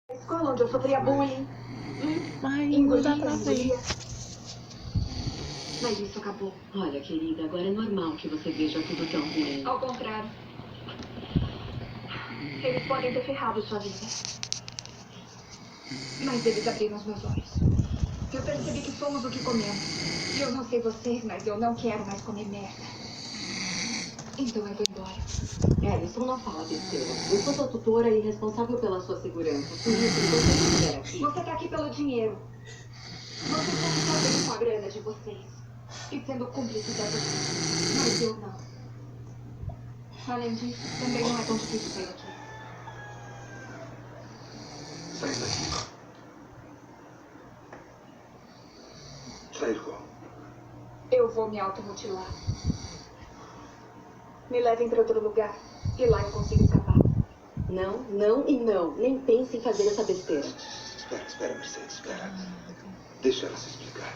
Escola onde eu sofria bullying. Ai, não dá pra ver. Engolia. Mas isso acabou. Olha, querida, agora é normal que você veja tudo tão ruim. Ao contrário. Eles podem ter ferrado sua vida. Mas eles abriram os meus olhos. Eu percebi que somos o que comemos. E eu não sei vocês, mas eu não quero mais comer merda. Então eu vou embora. Alison, não fala besteira. Eu sou sua tutora e responsável pela sua segurança. Por isso, enquanto eu estiver aqui... Você tá aqui pelo dinheiro. Vocês estão fazendo com a grana de vocês. E sendo cúmplice dessa. Mas eu não. Além disso, também não é tão difícil sair aqui. Sai daqui. Sair como? Eu vou me automutilar. Me levem para outro lugar. E lá eu consigo escapar. Não, não e não. Nem pense em fazer essa besteira. Espera, Mercedes, espera. Deixa ela se explicar.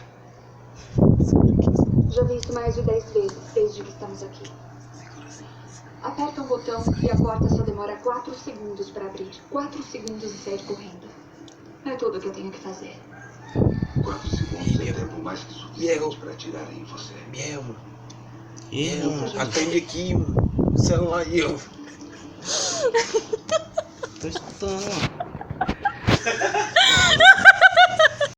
Já vi isso mais de 10 vezes desde que estamos aqui. Aperta um botão e a porta só demora 4 segundos para abrir. 4 segundos e sair correndo. É tudo que eu tenho que fazer. 4 segundos é tempo mais que suficiente para atirar em você. Atende aqui, o celular e eu. Tô escutando.